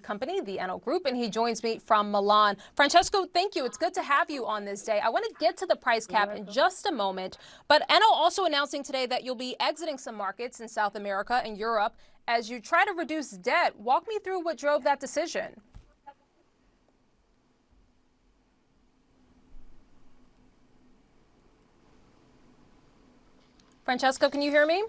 company, the Enel Group, and he joins me from Milan. Francesco, thank you. It's good to have you on this day. I want to get to the price cap in just a moment, but Enel also announcing today that you'll be exiting some markets in South America and Europe as you try to reduce debt. Walk me through what drove that decision. Francesco, can you hear me?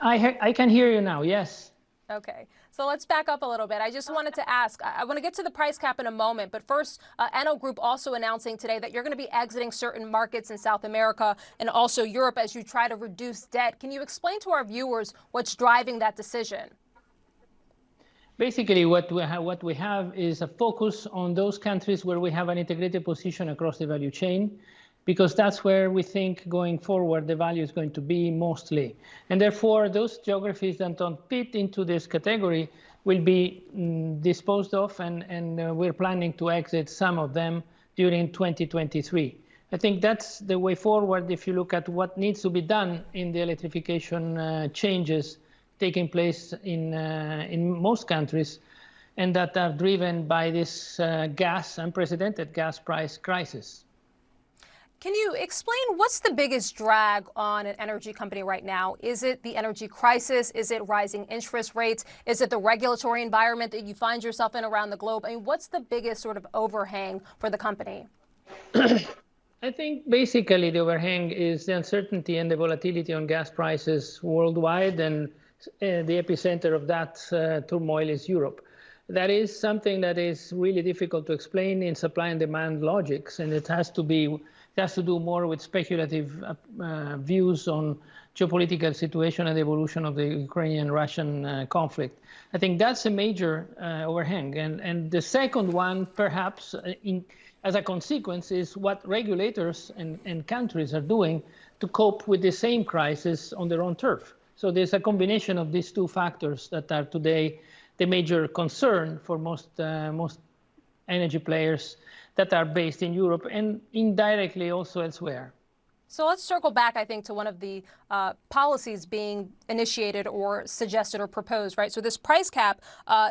I can hear you now, yes. Okay, so let's back up a little bit. I just wanted to ask, I want to get to the price cap in a moment, but first, Enel Group also announcing today that you're going to be exiting certain markets in South America and also Europe as you try to reduce debt. Can you explain to our viewers what's driving that decision? Basically, what we have is a focus on those countries where we have an integrated position across the value chain, because that's where we think going forward the value is going to be mostly. And therefore, those geographies that don't fit into this category will be disposed of, and we're planning to exit some of them during 2023. I think that's the way forward if you look at what needs to be done in the electrification changes taking place in most countries, and that are driven by this unprecedented gas price crisis. Can you explain what's the biggest drag on an energy company right now? Is it the energy crisis? Is it rising interest rates? Is it the regulatory environment that you find yourself in around the globe? I mean, what's the biggest sort of overhang for the company? I think basically the overhang is the uncertainty and the volatility on gas prices worldwide, and the epicenter of that turmoil is Europe. That is something that is really difficult to explain in supply and demand logics, and it has to do more with speculative views on geopolitical situation and the evolution of the Ukrainian-Russian conflict. I think that's a major overhang. And the second one, perhaps, as a consequence, is what regulators and countries are doing to cope with the same crisis on their own turf. So there's a combination of these two factors that are today the major concern for most energy players that are based in Europe and indirectly also elsewhere. So let's circle back, I think, to one of the policies being initiated or suggested or proposed, right? So this price cap,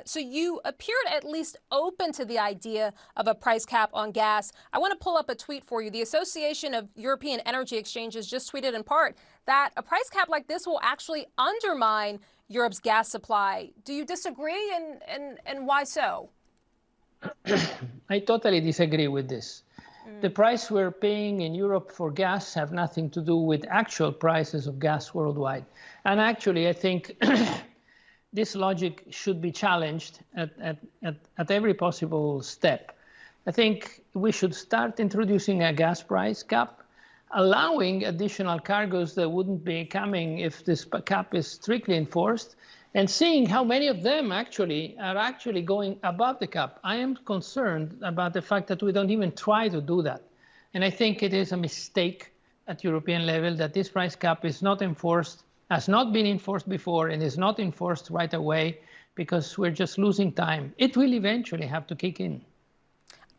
so you appeared at least open to the idea of a price cap on gas. I want to pull up a tweet for you. The Association of European Energy Exchanges just tweeted in part that a price cap like this will actually undermine Europe's gas supply. Do you disagree, and why so? I totally disagree with this. The price we're paying in Europe for gas have nothing to do with actual prices of gas worldwide. And actually, I think this logic should be challenged at every possible step. I think we should start introducing a gas price cap, allowing additional cargoes that wouldn't be coming if this cap is strictly enforced, and seeing how many of them are going above the cap. I am concerned about the fact that we don't even try to do that. And I think it is a mistake at European level that this price cap is not enforced, has not been enforced before, and is not enforced right away, because we're just losing time. It will eventually have to kick in.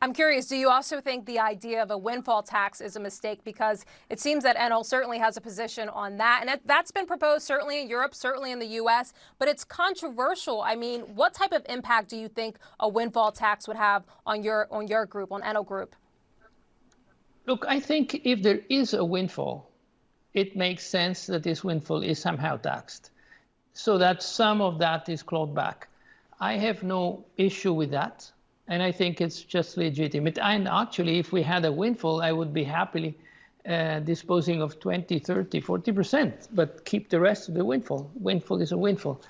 I'm curious, do you also think the idea of a windfall tax is a mistake? Because it seems that Enel certainly has a position on that. And that's been proposed certainly in Europe, certainly in the U.S., but it's controversial. I mean, what type of impact do you think a windfall tax would have on your group, on Enel Group? Look, I think if there is a windfall, it makes sense that this windfall is somehow taxed, so that some of that is clawed back. I have no issue with that. And I think it's just legitimate. And actually, if we had a windfall, I would be happily disposing of 20, 30, 40%, but keep the rest of the windfall. Windfall is a windfall.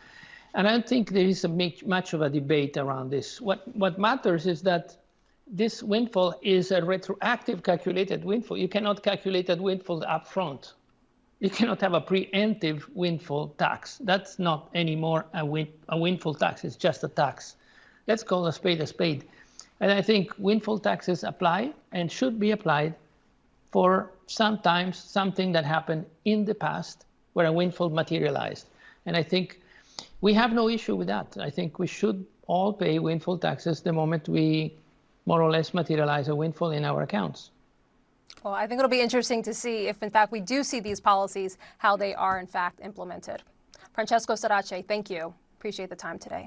And I don't think there is much of a debate around this. What matters is that this windfall is a retroactive calculated windfall. You cannot calculate that windfall up front. You cannot have a preemptive windfall tax. That's not anymore a windfall tax. It's just a tax. Let's call a spade a spade. And I think windfall taxes apply and should be applied for sometimes something that happened in the past where a windfall materialized. And I think we have no issue with that. I think we should all pay windfall taxes the moment we more or less materialize a windfall in our accounts. Well, I think it'll be interesting to see if, in fact, we do see these policies, how they are, in fact, implemented. Francesco Starace, thank you. Appreciate the time today.